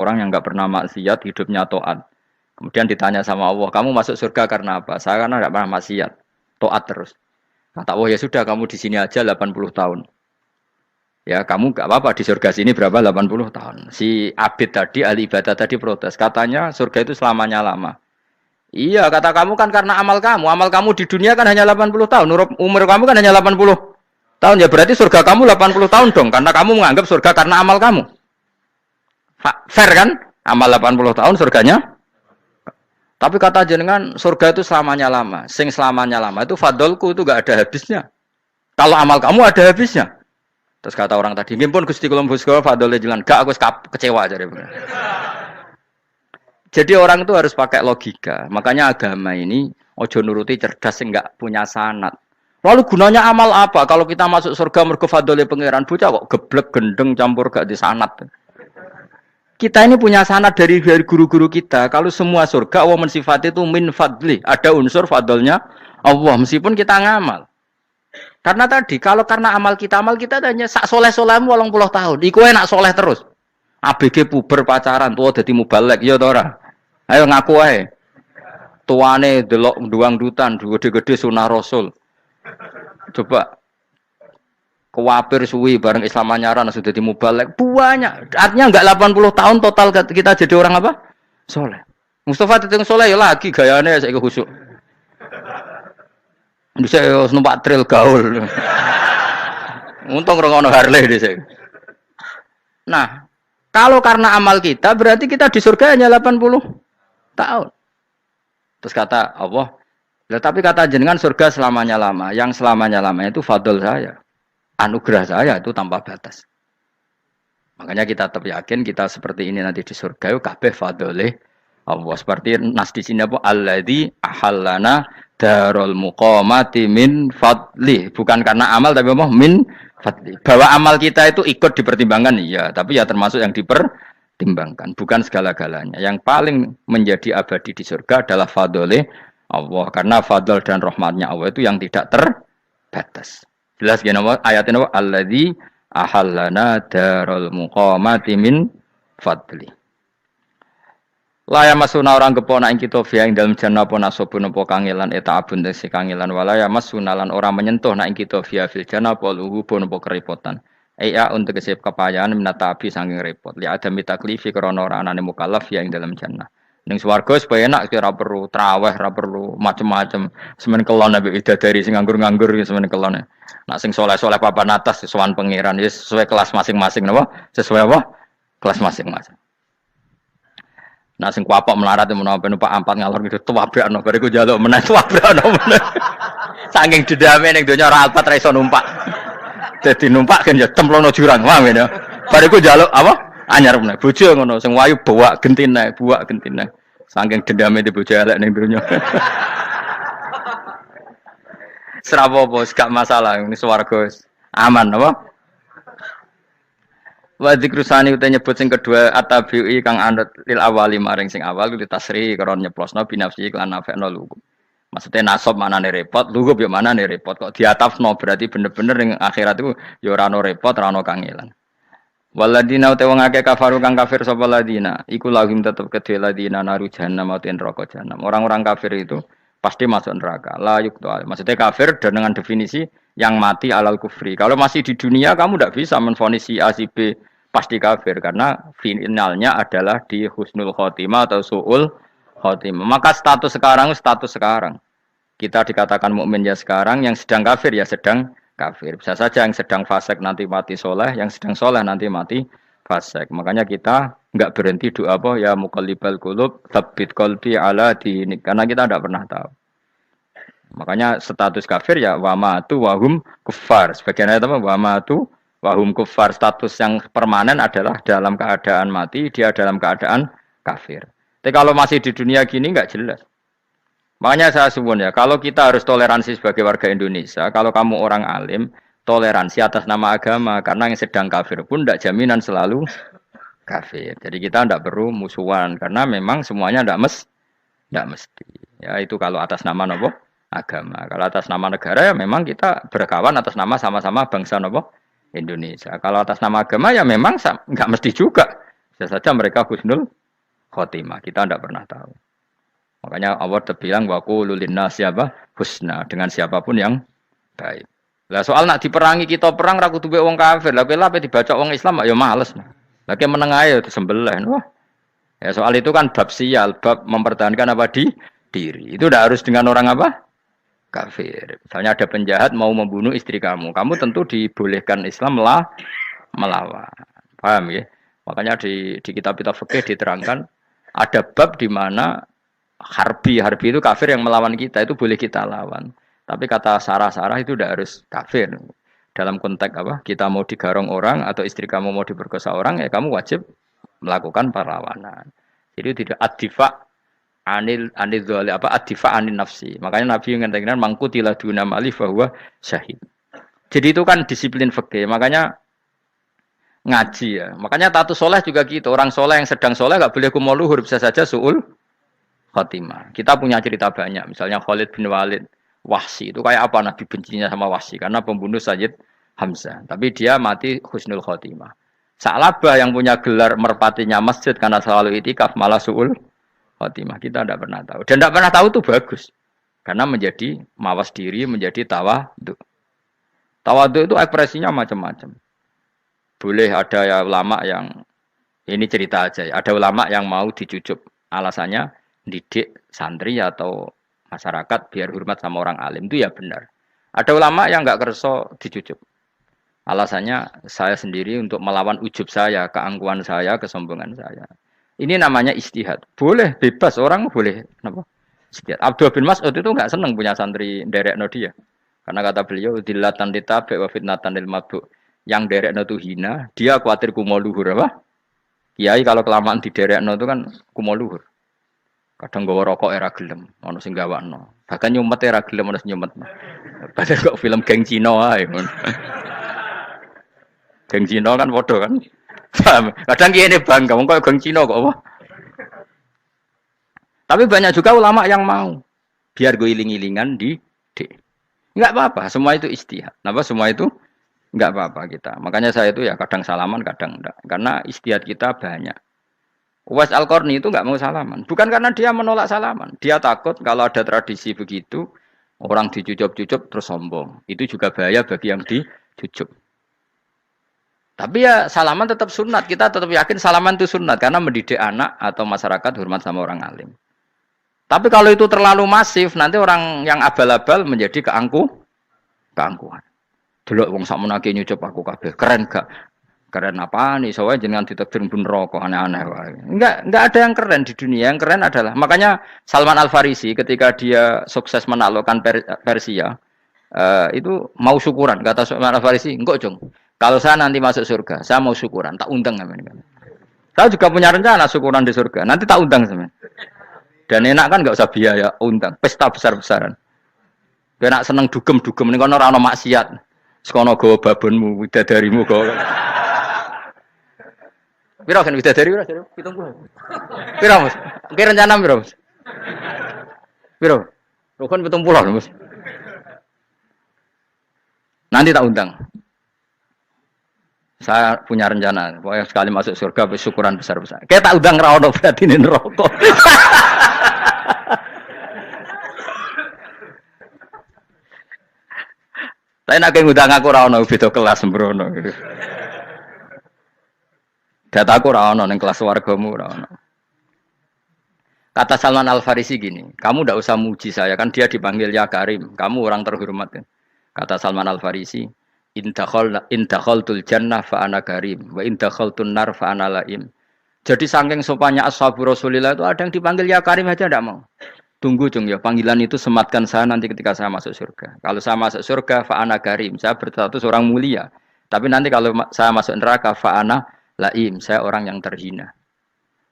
Orang yang nggak pernah maksiat, hidupnya taat. Kemudian ditanya sama Allah, kamu masuk surga karena apa? Saya karena nggak pernah maksiat, taat terus. Kata Allah, ya sudah kamu di sini aja 80 tahun. Ya kamu nggak apa-apa di surga sini berapa 80 tahun. Si Abid tadi, ahli ibadah tadi protes. Katanya surga itu selamanya lama. Iya, kata kamu kan karena amal kamu. Amal kamu di dunia kan hanya 80 tahun. Umur kamu kan hanya 80 tahun. Ya berarti surga kamu 80 tahun dong. Karena kamu menganggap surga karena amal kamu. Fair kan? Amal 80 tahun surganya. Tapi kata jenengan surga itu selamanya lama. Sing selamanya lama itu fadolku itu gak ada habisnya. Kalau amal kamu ada habisnya. Terus kata orang tadi, ngimpun Gusti kula mbusga fadole jalan. Gak aku kecewa aja. Jadi orang itu harus pakai logika. Makanya agama ini ojo nuruti cerdas enggak punya sanad. Lalu gunanya amal apa? Kalau kita masuk surga mergo fadole pangeran bocah kok geblek gendeng campur gak di sanad. Kita ini punya sanad dari guru-guru kita. Kalau semua surga Allah mensifati itu min fadli, ada unsur fadlnya Allah meskipun kita ngamal. Karena tadi kalau karena amal kita hanya sak soleh-solehmu 80 tahun. Iku enak soleh terus. ABG puber pacaran tua dadi mubalek ya ta ora? Ayo ngaku ae. Tuane delok duang dutan gede-gede sunah Rasul. Coba kewapir suwi bareng Islam anyaran sudah dadi mubalek banyak. Artinya enggak 80 tahun total kita jadi orang apa? Soleh. Mustafa teteng soleh ya lagi gayane saiki khusuk. Bisa numpak trail gaul. Untung rengono Harley dhisik. Nah, kalau karena amal kita berarti kita di surga hanya 80 tahun. Terus kata Allah, tapi kata jenengan surga selamanya lama. Yang selamanya lama itu fadl saya. Anugerah saya itu tanpa batas. Makanya kita tetap yakin kita seperti ini nanti di surga itu kabeh fadlih Allah. Seperti nas di sini apa? Alladzi ahallana darul muqamati min fadli. Bukan karena amal tapi apa? Min fadli. Bahwa amal kita itu ikut dipertimbangkan iya, tapi ya termasuk yang dipertimbangkan, bukan segala-galanya. Yang paling menjadi abadi di surga adalah fadlih Allah, karena fadl dan rahmatnya Allah itu yang tidak terbatas. Jelas gini ayatnya apa? Alladzi ahallana darul muqamati min fadli. Laya masuna orang kepona ing kita via ing dalam jannah apa nasobun apa kangelan eta abun si kangelan walaya masuna lan orang menyentuh nak ing kita via fil jannah apa luhubun apa kerepotan. Iya untuk kesep kepayaan minata api saking repot. Li ada mitaklifi krana ora anane mukallaf via ing dalam jannah. Ning swarga supaya enak ora perlu traweh, ora perlu macem-macem. Semen kelon ambek bidadari sing nganggur-nganggur semen kelon. Nak sing saleh-saleh papan atas sowan pangeran wis sesuai kelas masing-masing napa? Sesuai apa? Kelas masing-masing. Nah sing kuapok melarat menawa numpak ampat ngalor gitu tuwabrakno bariku njaluk meneh tuwabrakno meneh. Saking dendame ning donya ora alpat ra iso numpak. Dadi numpak kan ya cemplungno jurang, paham ya. Bariku njaluk apa? Anyar meneh. Bojo ngono sing wayu buak gentine. Saking dendame di bojo elek ning donya. Serapopo gak masalah ini swarga aman apa? Wa dzikrusani uta nyebut sing kedua atabi'i kang anut lil awali maring sing awal li tasri karo nyeplosno binafsi lan nafekno lugu. Maksudnya nasab manane repot, lugu yo manane repot kok diatafno berarti bener-bener ning akhirat itu yo ora ono repot, ora ono kangelan. Waladina uta wong akeh kafaru kang kafir sapa ladina, iku lahum tetep kedhe ladina naru jahannam mauten neraka jahannam. Orang-orang kafir itu pasti masuk neraka. La yuktu. Maksudnya kafir dengan definisi yang mati alal kufri. Kalau masih di dunia kamu tidak bisa menvonis si A si B pasti kafir karena finalnya adalah di husnul khotimah atau suul khotimah. Maka status sekarang kita dikatakan mukmin ya sekarang, yang sedang kafir ya sedang kafir. Bisa saja yang sedang fasik nanti mati soleh, yang sedang soleh nanti mati fasik. Makanya kita enggak berhenti doa apa ya muqallibal qulub tsabbit qalbi ala dinik, karena kita tidak pernah tahu. Makanya status kafir ya wamatu wahum kufar. Sebagian ayat apa wamatu wahum kufar, status yang permanen adalah dalam keadaan mati, dia dalam keadaan kafir. Tapi kalau masih di dunia gini enggak jelas. Makanya saya suwun ya, kalau kita harus toleransi sebagai warga Indonesia, kalau kamu orang alim, toleransi atas nama agama, karena yang sedang kafir pun tidak jaminan selalu kafir. Jadi kita tidak perlu musuhan, karena memang semuanya tidak mesti. Ya itu kalau atas nama nopo agama. Kalau atas nama negara ya memang kita berkawan atas nama sama-sama bangsa nopo Indonesia. Kalau atas nama agama ya memang nggak mesti juga. Bisa saja mereka husnul khotimah. Kita tidak pernah tahu. Makanya Allah terbilang qulu linnasi siapa husna dengan siapapun yang baik. Lah soal nak diperangi kita perang ra kudu wong kafir. Lah kowe dibaca wong Islam ya males. Lah meneng ae disembelih. Wah. Ya soal itu kan bab sial, bab mempertahankan apa di diri. Itu tidak harus dengan orang apa? Kafir. Misalnya ada penjahat mau membunuh istri kamu. Kamu tentu dibolehkan Islam lah melawan. Paham ya? Makanya di kitab-kitab fikih diterangkan ada bab di mana harbi itu kafir yang melawan kita itu boleh kita lawan. Tapi kata sarah itu tidak harus kafir. Dalam konteks apa? Kita mau digarong orang atau istri kamu mau diperkosa orang ya kamu wajib melakukan perlawanan. Jadi tidak adifa anil dzali apa adifa anin nafsi. Makanya Nabi mengatakan mangkutila duna mali bahwa syahid. Jadi itu kan disiplin fikih. Makanya ngaji ya. Makanya tatus soleh juga gitu. Orang soleh yang sedang soleh nggak boleh kumo luhur, bisa saja suul khotimah. Kita punya cerita banyak. Misalnya Khalid bin Walid, Wahsi itu kayak apa Nabi bencinya sama Wahsi karena pembunuh Sayyid Hamzah. Tapi dia mati husnul khotimah. Sa'labah yang punya gelar merpatinya masjid karena selalu itikaf malah suul khotimah. Kita tidak pernah tahu. Dan tidak pernah tahu itu bagus. Karena menjadi mawas diri, menjadi tawadhu. Tawadhu itu ekspresinya macam-macam. Boleh ada ya ulama yang ini cerita aja ya. Ada ulama yang mau dicucup. Alasannya didik santri atau masyarakat biar hormat sama orang alim itu ya benar. Ada ulama yang nggak kerso dicucup. Alasannya saya sendiri untuk melawan ujub saya, keangkuhan saya, kesombongan saya. Ini namanya istihad. Boleh, bebas orang boleh. Kenapa? Istihad. Abdul bin Mas'ud itu nggak senang punya santri derekno dia. Karena kata beliau dilatan ditabe wa fitnatan lil mabuk. Yang derekno itu hina, dia khawatir kumo luhur apa? Kiai kalau kelamaan di derekno itu kan kumo luhur. Kadang gawa rokok era gelem, ono sing gawakno. Bahkan nyumet era gelem ono sing nyumet. Padahal kok film geng Cina ae ngono. Geng Cina kan padha kan. Kadang kene bangga wong kok geng Cina kok apa. Tapi banyak juga ulama yang mau biar gue iling-ilingan di enggak apa-apa, semua itu istihad. Napa semua itu enggak apa-apa kita. Makanya saya itu ya kadang salaman, kadang enggak. Karena istihad kita banyak. Uwais Al-Qarni itu enggak mau salaman. Bukan karena dia menolak salaman. Dia takut kalau ada tradisi begitu, orang dicucup-cucup terus sombong. Itu juga bahaya bagi yang dicucup. Tapi ya salaman tetap sunat. Kita tetap yakin salaman itu sunat. Karena mendidik anak atau masyarakat hormat sama orang alim. Tapi kalau itu terlalu masif, nanti orang yang abal-abal menjadi keangkuhan. Delok wong sakmenake nyucup aku kabeh. Keren gak? Keren apa nih? Soalnya jangan ditakdir pun rokok aneh-aneh. Enggak ada yang keren di dunia. Yang keren adalah makanya Salman Al Farisi ketika dia sukses menaklukkan Persia itu mau syukuran. Kata Salman Al Farisi, enggak Jong. Kalau saya nanti masuk surga, saya mau syukuran. Tak undang namanya. Saya juga punya rencana syukuran di surga. Nanti tak undang sebenarnya. Dan enak kan enggak usah biaya undang. Pesta besar-besaran. Enak seneng dugem-dugem ning kono ora ono maksiat. Sekono gawa babonmu, widadarimu gawa. Piro kan widadari ora 70. Piro Mas? Ki rencana piro Mas? Piro? Rukun 70 Mas. Nanti tak undang. Saya punya rencana, pokoknya sekali masuk surga bersyukuran besar-besar. Kayak tak undang ra ono berarti ning neraka. Tapi nak ngundang aku ra ono beda kelas sembrono. Dataku ra ono ning kelas wargamu ra ono. Kata Salman Al Farisi gini, kamu ndak usah muji saya kan dia dipanggil ya Karim, kamu orang terhormat. Kata Salman Al Farisi, in dakhaltul jannah fa ana karim wa in dakhaltun nar fa ana laim. Jadi saking sopannya ashabu Rasulillah itu ada yang dipanggil ya Karim aja ndak mau. Tunggu Jung ya, panggilan itu sematkan saya nanti ketika saya masuk surga. Kalau saya masuk surga fa ana karim, saya berstatus orang mulia. Tapi nanti kalau saya masuk neraka fa ana laim, saya orang yang terhina.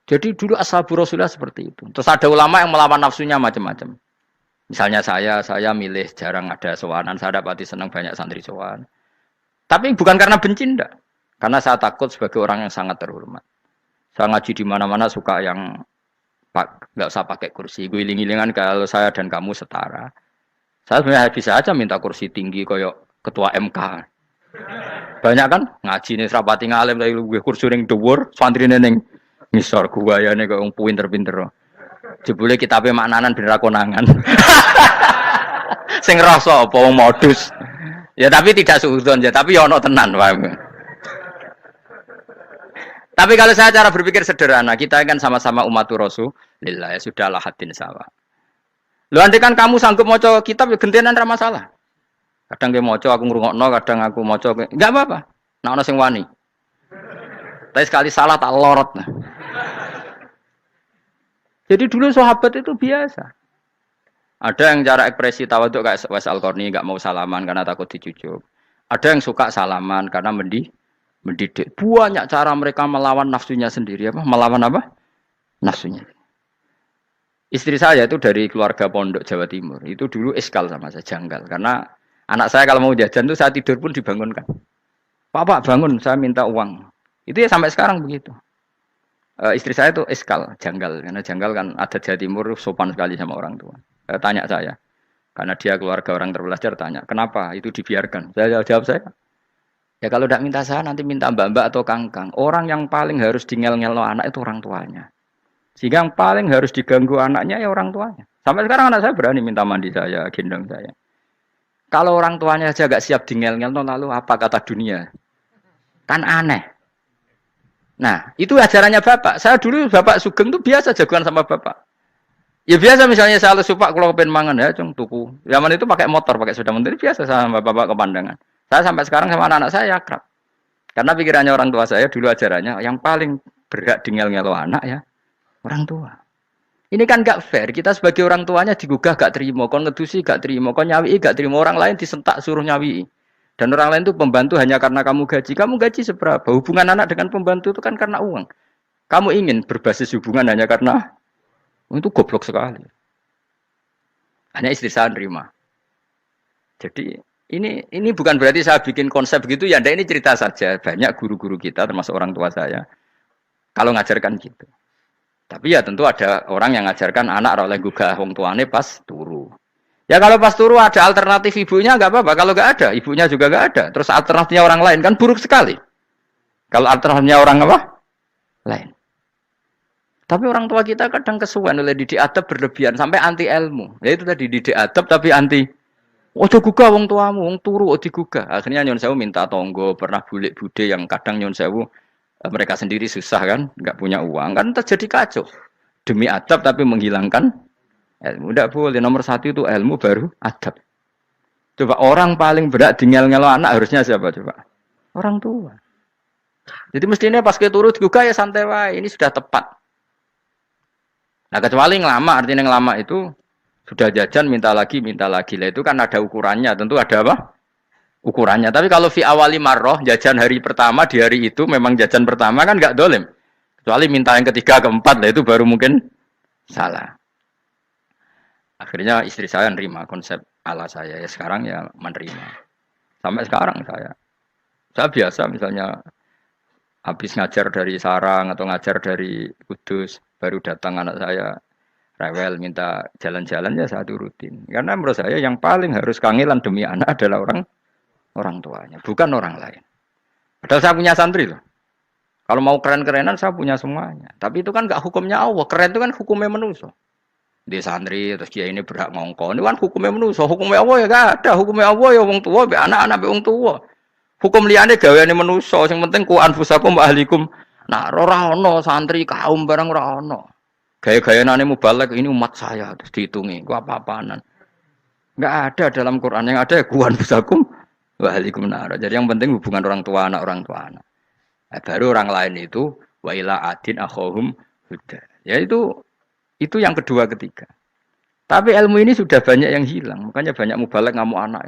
Jadi dulu ashabu Rasulullah seperti itu. Terus ada ulama yang melawan nafsunya macam-macam. Misalnya saya milih jarang ada sowanan, saya dapati senang banyak santri sowan. Tapi bukan karena benci enggak. Karena saya takut sebagai orang yang sangat terhormat. Saya ngaji di mana-mana suka yang enggak usah pakai kursi. Gue iling-ilingan kalau saya dan kamu setara. Saya sebenarnya bisa aja minta kursi tinggi koyok ketua MK. Banyak kan ngaji nih serapati ngalim tapi gue kursi ning dhuwur, santri ning Ngisor guayane kok wong pinter-pinter. Jebule kitabe maknanan ben ra konangan. Sing ngrasa apa wong modus. Ya tapi tidak suudzon ya, tapi ya ono tenan wae. Tapi kalau saya cara berpikir sederhana, kita kan sama-sama umatur Rasulillah, ya sudahlah hadin sawa. Lu andai kan kamu sanggup maca kitab ya gentenan ra masalah. Kadang ge maca aku ngrungokno, kadang aku maca enggak apa-apa. Nek ana sing wani. Tapi sekali salah tak lorot. Nah. Jadi dulu sahabat itu biasa. Ada yang cara ekspresi tawaduk kayak Wais Al-Qarni enggak mau salaman karena takut dicucuk. Ada yang suka salaman karena mendidik. Banyak cara mereka melawan nafsunya sendiri apa? Melawan apa? Nafsunya. Istri saya itu dari keluarga pondok Jawa Timur. Itu dulu eskal sama saya, janggal. Karena anak saya kalau mau jajan itu saya tidur pun dibangunkan. Pak bangun, saya minta uang. Itu ya sampai sekarang begitu. Istri saya itu eskal, janggal. Karena janggal kan ada Jawa Timur sopan sekali sama orang tua. Tanya saya. Karena dia keluarga orang terpelajar, tanya. Kenapa itu dibiarkan? Saya jawab saya. Ya kalau tidak minta saya, nanti minta mbak-mbak atau kangkang. Orang yang paling harus dingel-ngelo anak itu orang tuanya. Sehingga yang paling harus diganggu anaknya ya orang tuanya. Sampai sekarang anak saya berani minta mandi saya, gendong saya. Kalau orang tuanya saja gak siap dingel-ngelo, lalu apa kata dunia? Kan aneh. Nah, itu ajarannya bapak. Saya dulu bapak Sugeng itu biasa jagoan sama bapak. Ya biasa misalnya saya supak kalau pengen mangan ya, cung tuku. Zaman itu pakai motor, pakai sepeda motor biasa sama bapak kepandangan. Saya sampai sekarang sama anak-anak saya akrab. Karena pikirannya orang tua saya dulu ajarannya yang paling berhak dingel-ngelo anak ya orang tua. Ini kan gak fair. Kita sebagai orang tuanya digugah gak terima, kon ngedusi gak terima, kon nyawi gak terima, orang lain disentak suruh nyawi. Dan orang lain itu pembantu hanya karena kamu gaji. Kamu gaji seberapa? Hubungan anak dengan pembantu itu kan karena uang. Kamu ingin berbasis hubungan hanya karena itu goblok sekali. Hanya istri saya nerima. Jadi ini bukan berarti saya bikin konsep gitu ya. Ini cerita saja. Banyak guru-guru kita termasuk orang tua saya kalau ngajarkan gitu. Tapi ya tentu ada orang yang ngajarkan anak oleh gugah wong tuane pas turu. Ya kalau pas turu ada alternatif ibunya nggak apa-apa. Kalau nggak ada ibunya juga nggak ada. Terus alternatifnya orang lain kan buruk sekali. Kalau alternatifnya orang apa? Lain. Tapi orang tua kita kadang kesuwen oleh didik adab berlebihan sampai anti ilmu. Ya itu tadi didik adab tapi anti. Ojo gugah wong tuamu, wong turu ojo digugah. Akhirnya Nyon Sewu minta tonggo, pernah bulik bude yang kadang Nyon Sewu mereka sendiri susah kan, nggak punya uang kan terjadi kacau. Demi adab tapi menghilangkan ilmu. Tidak boleh. Nomor satu itu ilmu baru adab. Coba orang paling berat dingel-ngelo anak harusnya siapa coba? Orang tua. Jadi mestinya pas ke turu digugah ya santai wae. Ini sudah tepat. Nah kecuali ngelama, artinya ngelama itu sudah jajan minta lagi lah itu kan ada ukurannya, tentu ada apa? Ukurannya. Tapi kalau fi awali marroh jajan hari pertama di hari itu memang jajan pertama kan nggak dolim. Kecuali minta yang ketiga keempat lah itu baru mungkin salah. Akhirnya istri saya nerima konsep ala saya ya sekarang ya menerima. Sampai sekarang saya biasa misalnya habis ngajar dari Sarang atau ngajar dari Kudus baru datang anak saya rewel minta jalan-jalan ya saya turutin. Karena menurut saya yang paling harus kangelan demi anak adalah orang tuanya, bukan orang lain. Padahal saya punya santri loh. Kalau mau keren-kerenan saya punya semuanya. Tapi itu kan gak hukumnya Allah. Keren itu kan hukumnya manusia. Di santri terus dia ini berhak ngongkon. Ini kan hukumnya manusia. Hukumnya Allah ya gak ada. Hukumnya Allah ya wong tua, be anak-anak be wong tua. Hukum liane gaweane manusia. Yang penting ku anfusakum wa ahlikum. Nah, ora ono santri kaum barang ora ono. Gaya-gayaane mubalek ini umat saya terus dihitungi. Ku apa-apaanan. Enggak ada dalam Quran yang ada ku anfusakum wa ahlikum nar. Jadi yang penting hubungan orang tua anak. Nah, baru orang lain itu wa ila adin akhahum huda. Ya itu yang kedua ketiga. Tapi ilmu ini sudah banyak yang hilang. Makanya banyak mubalek ngamuk anak.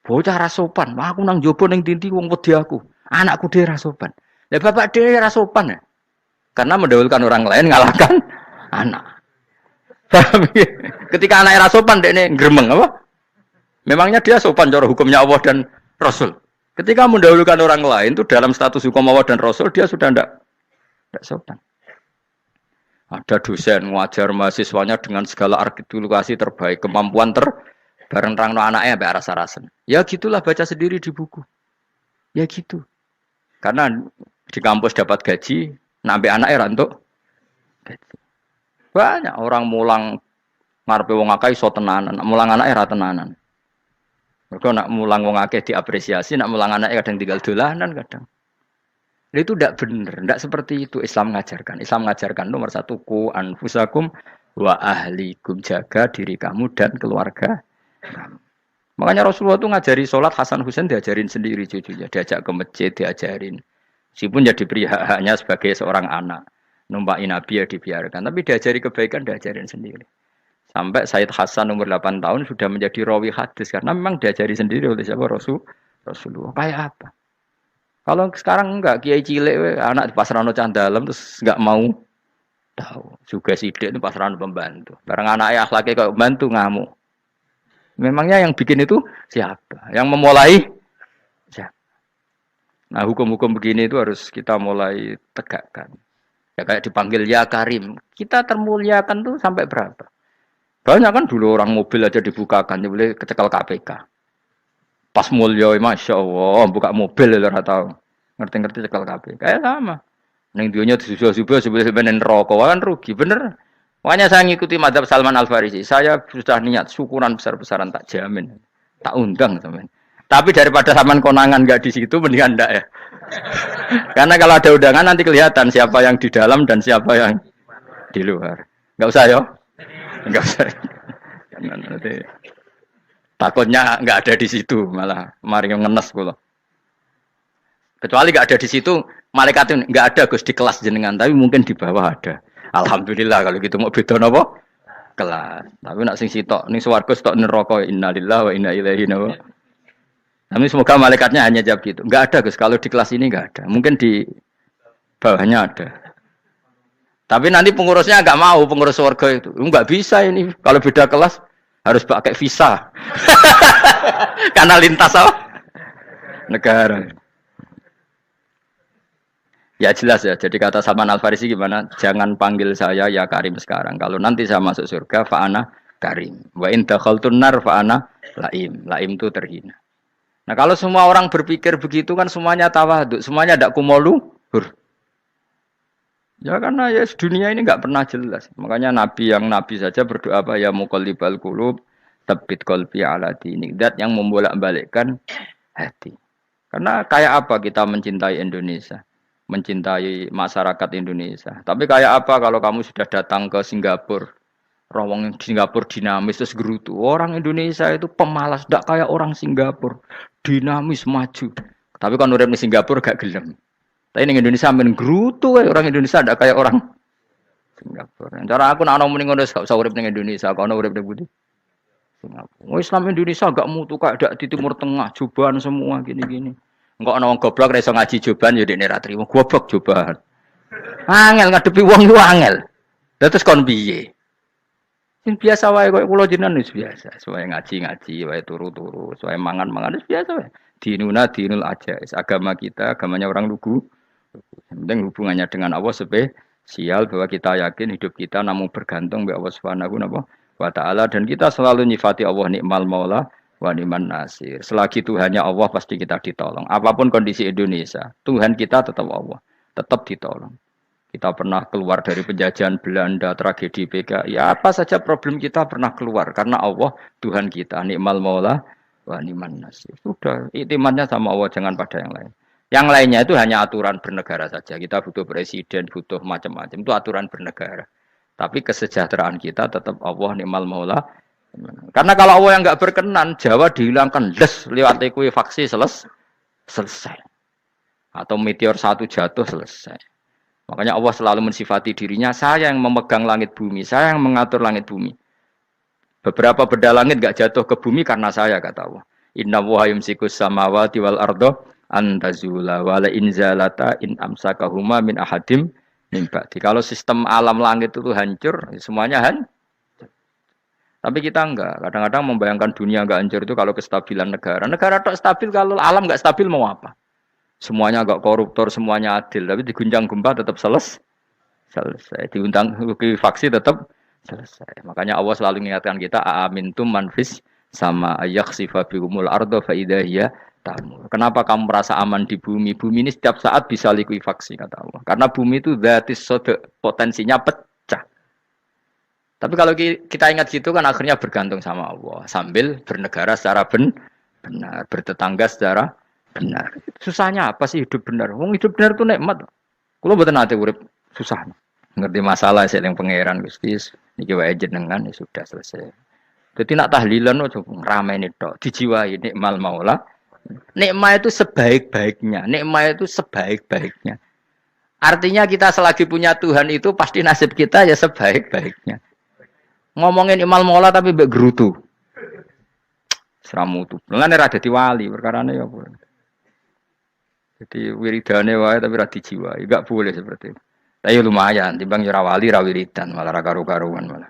Bocah rasopan, aku nang jopo ning tinti wong wedi aku. Anakku dhewe rasopan. Lah bapak dhewe rasopan ya. Karena mendahulukan orang lain ngalahkan anak. Ketika anak rasopan dekne gremeng apa? Memangnya dia sopan cara hukumnya Allah dan Rasul. Ketika mendahulukan orang lain itu dalam status hukum Allah dan Rasul dia sudah tidak sopan. Ada dosen ngajar mahasiswanya dengan segala artikulasi terbaik, kemampuan bareng terangno anaknya sampai rasa-rasen. Ya gitulah baca sendiri di buku. Ya gitu. Karena di kampus dapat gaji, Nabi anak era untuk banyak orang mulang ngarepe wong akeh iso tenanan, mulang anak era tenanan. Mereka nak mulang wong akeh diapresiasi, nak mulang anak kadang tinggal dolanan kadang. Itu tidak benar, tidak seperti itu Islam mengajarkan. Islam mengajarkan nomor satu ku anfusakum wa ahlikum, jaga diri kamu dan keluarga kamu. Makanya Rasulullah itu ngajari sholat, Hasan Husain diajarin sendiri cucunya, diajak ke masjid, diajarin. Meskipun jadi hanya sebagai seorang anak, numpaki Nabi ya dibiarkan, tapi diajari kebaikan, diajarin sendiri. Sampai Sayyid Hasan umur 8 tahun sudah menjadi rawi hadis karena memang diajari sendiri oleh siapa Rasulullah. Kayak apa? Kalau sekarang enggak, kiai cilik anak di pasrano candalem terus enggak mau tahu. Juga sidik itu pasrano pembantu. Barang anak akhlaknya kayak bantu ngamuk. Memangnya yang bikin itu siapa? Yang memulai siapa? Nah, hukum-hukum begini itu harus kita mulai tegakkan. Ya kayak dipanggil ya Karim. Kita termuliakan tuh sampai berapa? Banyak kan dulu orang mobil aja dibukakan, dia boleh kecekel KPK. Pas mulia, masya Allah, buka mobil ya ora tahu. Ngerti-ngerti cekel KPK. Kayak sama. Neng dunia disusul-susul sebelum rokok kan rugi, bener. Makanya saya ngikuti madhab Salman Al Farisi. Saya sudah niat syukuran besar-besaran tak jamin, tak undang teman. Tapi daripada Salman konangan nggak di situ, mendingan ndak ya. Karena kalau ada undangan nanti kelihatan siapa yang di dalam dan siapa yang di luar. Nggak usah yo, nggak usah. Nanti takutnya nggak ada di situ malah mari ngenes kula. Kecuali nggak ada di situ, malaikat itu nggak ada Gus di kelas jenengan, tapi mungkin di bawah ada. Alhamdulillah kalau gitu mau beda napa? Kelas. Tapi nak sing sitok ning swarga sitok neraka innalillahi wa inna ilaihi raji'un. Tapi semoga malaikatnya hanya jawab gitu. Enggak ada Gus, kalau di kelas ini enggak ada. Mungkin di bawahnya ada. Tapi nanti pengurusnya enggak mau, pengurus surga itu. Enggak bisa ini. Kalau beda kelas harus pakai visa. Karena lintas apa? Negara. Ya jelas ya. Jadi kata Salman Al Farisi gimana? Jangan panggil saya ya Karim sekarang. Kalau nanti saya masuk surga, fa'ana Karim. Wa in dakhaltun nar fa'ana Laim. Laim itu terhina. Nah kalau semua orang berpikir begitu kan semuanya tawadhu, semuanya tidak kumoluhur. Ya karena ya dunia ini nggak pernah jelas. Makanya Nabi yang Nabi saja berdoa apa ya muqallibal qulub, tsabbit qalbi ala dinik. Dat yang membolak-balikkan hati. Karena kayak apa kita mencintai Indonesia? Mencintai masyarakat Indonesia. Tapi kayak apa kalau kamu sudah datang ke Singapura, orang Singapura dinamis terus gerutu. Orang Indonesia itu pemalas, tidak kayak orang Singapura, dinamis maju. Tapi kalau urip di Singapura gak gelem. Tapi di Indonesia men gerutu, orang Indonesia tidak kayak orang Singapura. Cara aku nak ngomong ngono gak usah urip di Indonesia, kalau urip di Budi. Singapura. Islam Indonesia gak mutu kayak di Timur Tengah, jubahan semua gini-gini. Enggak ana wong goblok ra iso ngaji joban ya dekne ra trimo. Goblok joban. Angel ngadepi wong ku angel. Lah terus kon piye? Sing biasa wae koyo kula jenengan wis biasa. Suwe ngaji-ngaji, wae turu-turu, suwe mangan-mangan wis biasa wae. Dinuna dinul aja. Agama kita, agamanya orang lugu. Yang penting hubungannya dengan Allah spesial bahwa kita yakin hidup kita namun bergantung kepada Allah Subhanahu wa taala dan kita selalu nyifati Allah nikmal maula wa ni'man nasir. Selagi Tuhannya Allah pasti kita ditolong. Apapun kondisi Indonesia, Tuhan kita tetap Allah, tetap ditolong. Kita pernah keluar dari penjajahan Belanda, tragedi PKI, ya apa saja problem kita pernah keluar karena Allah Tuhan kita, nikmal maula wa ni'man nasir. Sudah, iktimatnya sama Allah, jangan pada yang lain. Yang lainnya itu hanya aturan bernegara saja. Kita butuh presiden, butuh macam-macam. Itu aturan bernegara. Tapi kesejahteraan kita tetap Allah nikmal maula. Karena kalau Allah yang nggak berkenan, Jawa dihilangkan les lewat likuifaksi selesai. Atau meteor satu jatuh selesai. Makanya Allah selalu mensifati dirinya, saya yang memegang langit bumi, saya yang mengatur langit bumi. Beberapa benda langit nggak jatuh ke bumi karena saya, kata Allah. Inna wa yumsikus samawati wal ardo antazula wala inzalata in amsakahuma min ahadim min ba'di. Kalau sistem alam langit itu hancur, semuanya hancur. Tapi kita enggak. Kadang-kadang membayangkan dunia enggak hancur itu kalau kestabilan negara. Negara tak stabil, kalau alam enggak stabil mau apa? Semuanya enggak koruptor, semuanya adil. Tapi diguncang gempa tetap selesai. Diundang faksi tetap selesai. Makanya Allah selalu mengingatkan kita, aamintum manfis sama ayakhsifa bihumul ardo fa idza hiya katamu. Kenapa kamu merasa aman di bumi? Bumi ini setiap saat bisa likuifaksi kata Allah. Karena bumi itu dzatis sodok, potensinya pecah. Tapi kalau kita ingat situ kan akhirnya bergantung sama Allah sambil bernegara secara benar, bertetangga secara benar. Susahnya apa sih hidup benar? Wong hidup benar itu nikmat. Kulo mboten nate urip susah. Ngerti masalah saya yang pangeran Gusti niki wae jenengan ya sudah selesai. Jadi nak tahlilan ojo ngrameni tok, dijiwai nikmal maula. Nikmat itu sebaik-baiknya, nikmat itu sebaik-baiknya. Artinya kita selagi punya Tuhan itu pasti nasib kita ya sebaik-baiknya. Ngomongin nikmal maula tapi mbek gerutu. Seramutu. Mulane ra dadi wali perkarane ya apa. Jadi wiridane wae tapi ra dijiwai, enggak boleh seperti itu. Tapi lumayan, timbang ora wali ra wiridan, malah ra karo-karuan malah.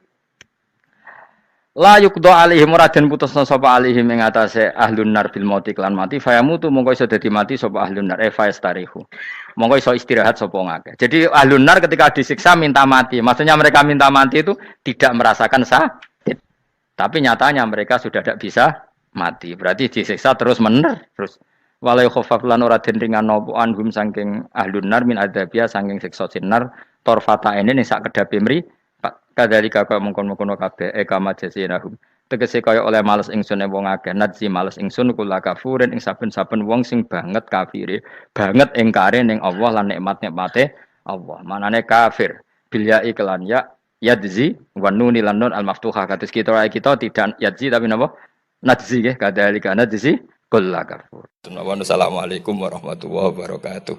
La yuqda alaihim raden putusna sapa alaihim ing atase ahlun nar bil mauti lan mati fayamutu mongko iso dadi mati sapa ahlun nar fayastarihu. Mongko iso istirahat sapa ngake. Jadi ahlun nar ketika disiksa minta mati. Maksudnya mereka minta mati itu tidak merasakan sakit. Tapi nyatanya mereka sudah tidak bisa mati. Berarti disiksa terus terus. Walai khafaf lan ora den ringan napa anhum saking ahlun nar min adzabia saking siksa sinar torfata ene ning sak kedape mri kadalika kaya mungkon-mungkon kabeh kama jasinahum tegese kaya oleh males ingsun wong akeh nadzi males ingsun kula kafurin ing saben-saben wong sing banget kafire banget ingkare ning Allah lan nikmat-nikmate Allah manane kafir bilya iklan ya yadzi wa nuni lan nun al maftuhah kados kita tidak yadzi tapi napa nadzi nggih kadalika nadzi kula kafur. Assalamualaikum warahmatullahi wabarakatuh.